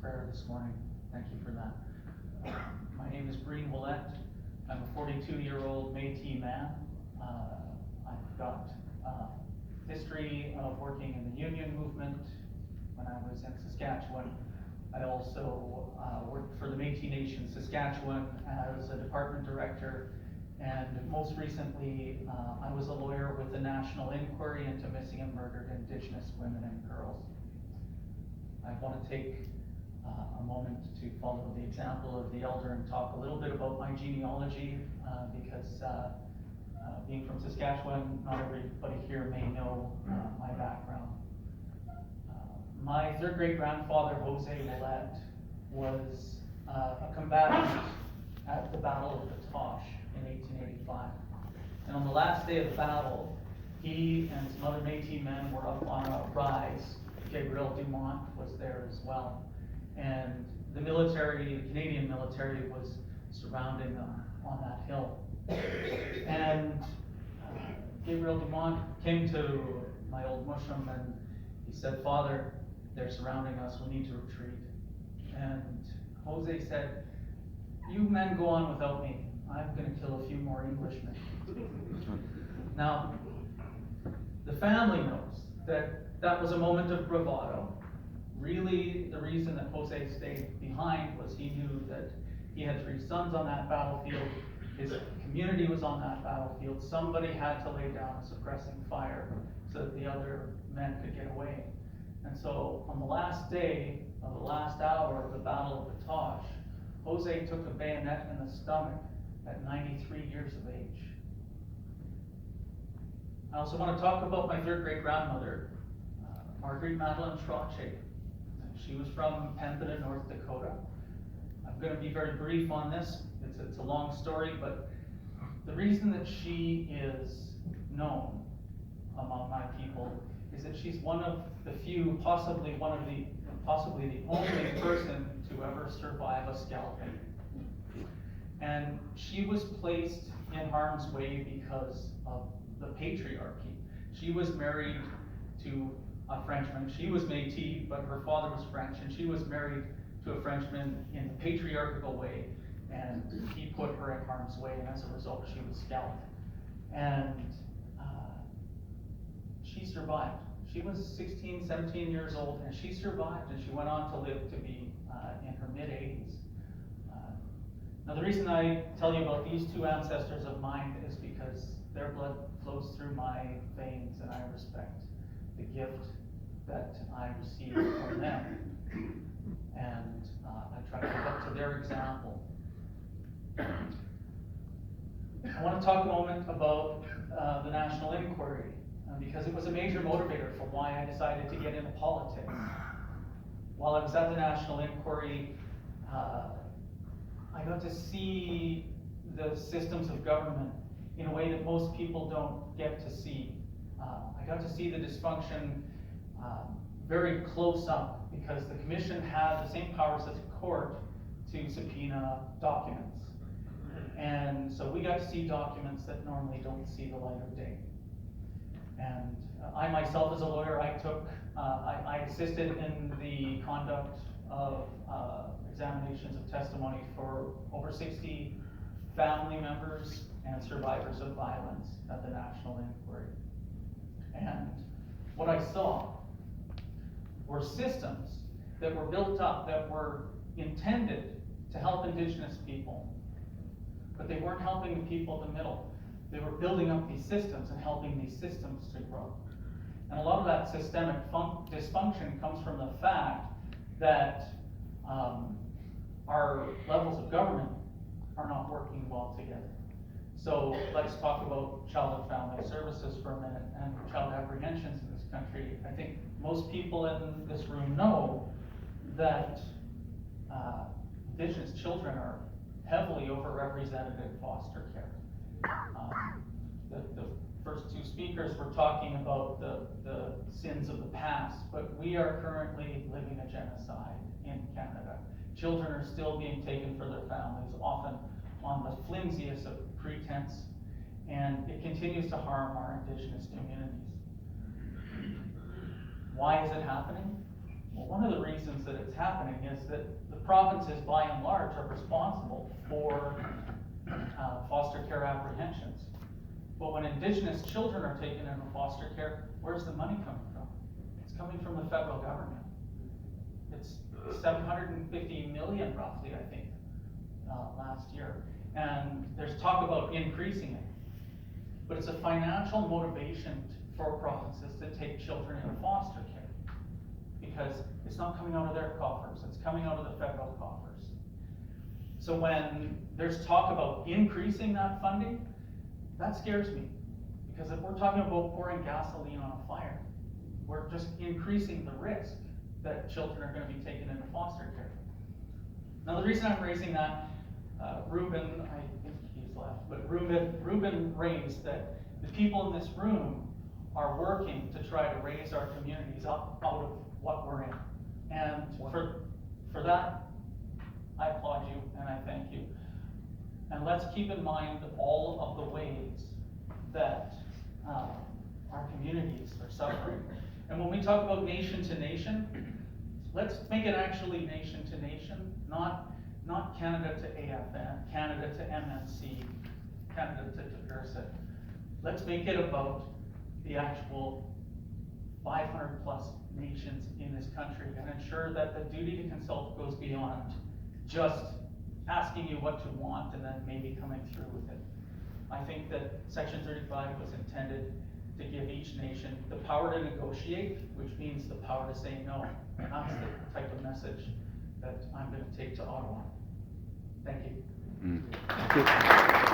prayer this morning. Thank you for that. My name is Breen, Ouellette. I'm a 42-year-old Métis man. I've got history of working in the union movement when I was in Saskatchewan. I also worked for the Métis Nation Saskatchewan as a department director, and most recently I was a lawyer with the National Inquiry into Missing and Murdered Indigenous Women and Girls. I want to take a moment to follow the example of the elder and talk a little bit about my genealogy, because being from Saskatchewan, not everybody here may know my background. My third great grandfather, Jose Ouellette, was a combatant at the Battle of the Tosh in 1885. And on the last day of the battle, he and some other Métis men were up on a rise. Gabriel Dumont was there as well. And the military, the Canadian military, was surrounding them on that hill. And Gabriel Dumont came to my old mushroom and he said, "Father, they're surrounding us, we need to retreat." And Jose said, "You men go on without me. I'm going to kill a few more Englishmen." Now, the family knows that that was a moment of bravado. Really, the reason that Jose stayed behind was he knew that he had 3 sons on that battlefield. His community was on that battlefield. Somebody had to lay down a suppressing fire so that the other men could get away. And so on the last day of the last hour of the Battle of the Tosh, Jose took a bayonet in the stomach at 93 years of age. I also want to talk about my third great grandmother, Marguerite Madeline Trottier. She was from Pembina, North Dakota. I'm going to be very brief on this. It's a long story, but the reason that she is known among my people is that she's one of the few, possibly the only person to ever survive a scalping. And she was placed in harm's way because of the patriarchy. She was married to a Frenchman. She was Métis, but her father was French, and she was married to a Frenchman in the patriarchal way, and he put her in harm's way, and as a result, she was scalped. And she survived. She was 16, 17 years old, and she survived, and she went on to live to be in her mid-80s. Now, the reason I tell you about these 2 ancestors of mine is because their blood flows through my veins, and I respect the gift that I received from them. And I try to live up to their example. I want to talk a moment about the National Inquiry, because it was a major motivator for why I decided to get into politics. While I was at the National Inquiry, I got to see the systems of government in a way that most people don't get to see. I got to see the dysfunction very close up, because the commission had the same powers as a court to subpoena documents. And so we got to see documents that normally don't see the light of day. And I myself, as a lawyer, I assisted in the conduct of examinations of testimony for over 60 family members and survivors of violence at the National Inquiry. And what I saw were systems that were built up that were intended to help Indigenous people, but they weren't helping the people in the middle. They were building up these systems and helping these systems to grow. And a lot of that systemic dysfunction comes from the fact that our levels of government are not working well together. So let's talk about child and family services for a minute and child apprehensions in this country. I think most people in this room know that Indigenous children are heavily overrepresented in foster care. The first 2 speakers were talking about the sins of the past, but we are currently living a genocide in Canada. Children are still being taken for their families, often on the flimsiest of pretense, and it continues to harm our Indigenous communities. Why is it happening? Well, one of the reasons that it's happening is that the provinces, by and large, are responsible for foster care apprehensions. But when Indigenous children are taken into foster care, where's the money coming from? It's coming from the federal government. It's 750 million roughly, I think, last year. And there's talk about increasing it. But it's a financial motivation for provinces to take children into foster care, because it's not coming out of their coffers, it's coming out of the federal coffers. So when there's talk about increasing that funding, that scares me, because if we're talking about pouring gasoline on a fire, we're just increasing the risk that children are going to be taken into foster care. Now the reason I'm raising that, Ruben, I think he's left, but Ruben raised that the people in this room are working to try to raise our communities up out of what we're in. And for that, I applaud you and I thank you. And let's keep in mind all of the ways that our communities are suffering. And when we talk about nation to nation, let's make it actually nation to nation, not Canada to AFN, Canada to MNC, Canada to Diversa. Let's make it about the actual 500 plus nations in this country and ensure that the duty to consult goes beyond just asking you what you want and then maybe coming through with it. I think that Section 35 was intended to give each nation the power to negotiate, which means the power to say no. And that's the type of message that I'm going to take to Ottawa. Thank you. Thank you.